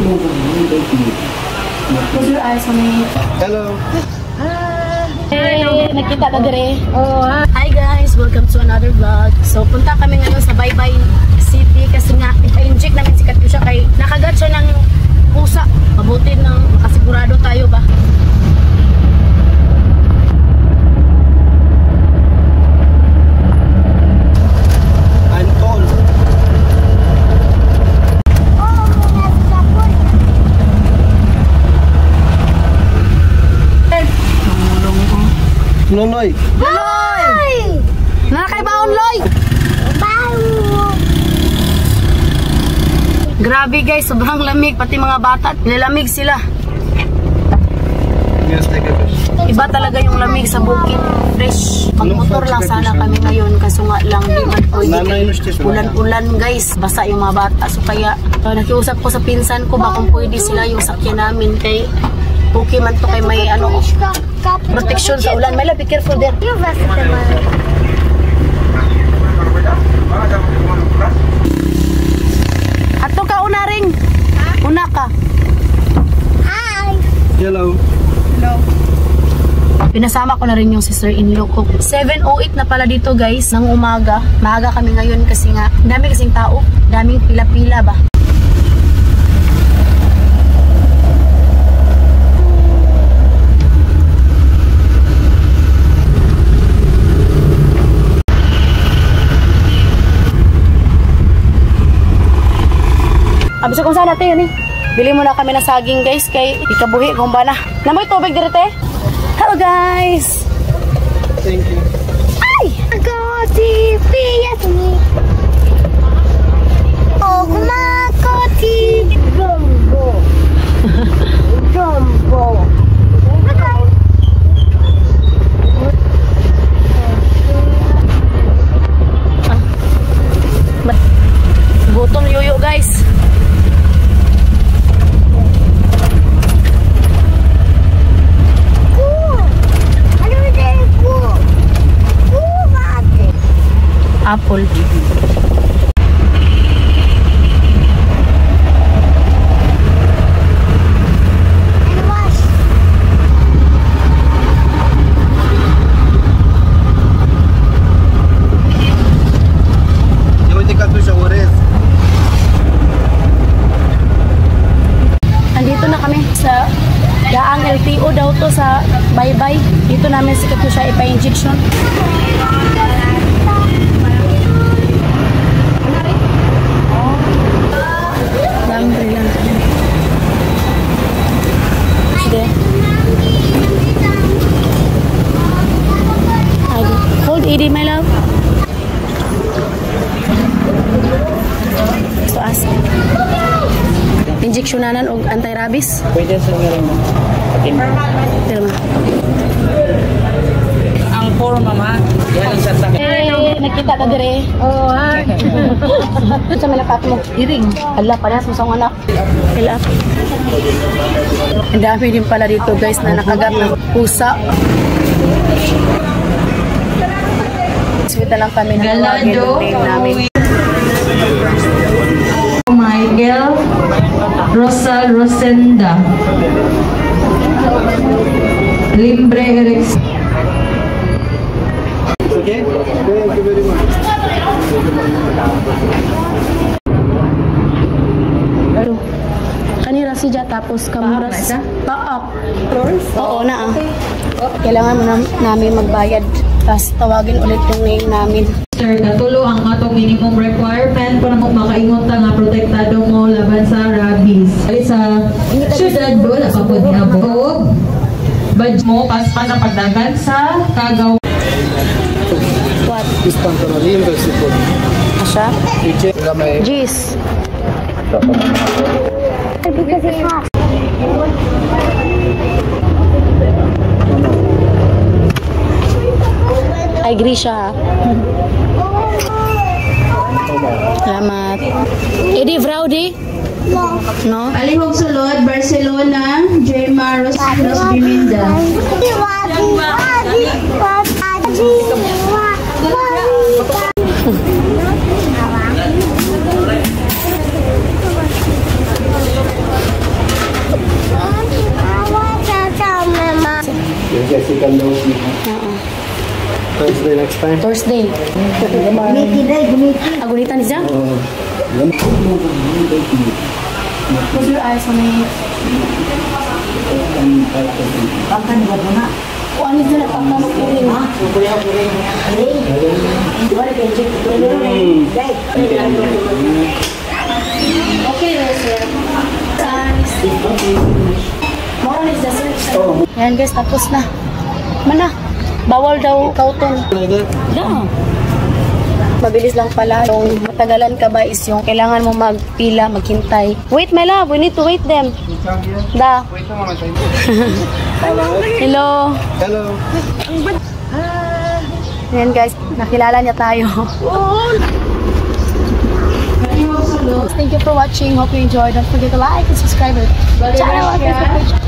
Close your eyes for me. Hello. Hey, nakita ka dire. Oh, hi guys, welcome to another vlog. So punta kami ngayon sa Baybay City kasi nga ipa-inject namin si Katyusha kay nakagat siya ng pusa. Mabuti nang makasigurado tayo ba. Loy! Loy! Nakakay baon, Loy! Grabe guys, sobrang lamig. Pati mga bata, nilalamig sila. Iba talaga yung lamig sa bukid. Fresh. Magmotor lang sana kami ngayon. Kaso nga lang, di man pwede. Ulan-ulan guys. Basa yung mga bata. So kaya, nakiusap ko sa pinsan ko ba kung pwede sila yung sakyan namin. Kay okay man to kay may ano, protection sa ulan. Myla, be careful there. Ato ka una ring. Una ka. Hi. Hello. Hello. Pinasama ko na rin yung sister-in-law ko. 7:08 na pala dito guys, ng umaga. Maaga kami ngayon kasi nga, dami kasing tao. Daming pila-pila ba. Abis kung saan natin yun eh. Bili muna kami ng saging guys kay ikabuhi kung ba na. Namoy tubig dito eh. Hello guys! Thank you. Ay! Kumako Jumbo. Jumbo. Gutom yuyo guys. Apple. Andito na kami sa Daang LTO daw to sa Baybay. Dito namin si Katyusha ipa-injection. Hold ED, my love. So as injectionanan og anti-rabies. Pwede sa nga rin mo. Ang puro mama. Yan ang sasakit. Eh, nakita ka dire. Oh, ha. Sa malapat mo. Iring. Hala, panas mo sa anak. Hala. Ang dami din pala dito guys na nakagat ng pusa. Swita lang kami na lagi yung name namin. Michael Rosa Rosenda Limbre Eriks. Okay? Thank you very much. Kanira siya tapos kamuras. Paak. Oo na ah. Kailangan mo namin magbayad. Tapos tawagin ulit yung name namin. Sir, katulo ang atong minimum requirement para mo makaingon ta nga protektado mo laban sa rabies. Ay sa syudad do na pa pud niabog. Badge mo paspas ang pagdagan sa Kagaw. What? Istan ko na reimburse po. Asya? Gamay. Jeez. Because it's hot. Ay, Grisha ha. Salamat. Edi Vraudi? No? Alihog sulod, Barcelona, J. Maros Biminda. medical note niya. Oo. Thursday next time. Thursday. Gumiti day, gumiti. Agunitan ni siya? Oo. Close your eyes on me. Pakan ba na? O ano dyan at ang manukuling ha? Wala kayo check. Day. Okay, sir. Thanks. More is the sir. Ayan guys, tapos na. Mana? Bawal daw kauton. Da. Mabilis lang pala. Yung matagalan ka ba is yung kailangan mo magpila, maghintay. Wait, my love. We need to wait them. Da. Hello. Hello. Ayan guys, nakilala niya tayo. Thank you for watching. Hope you enjoyed. Don't forget to like and subscribe. Channel.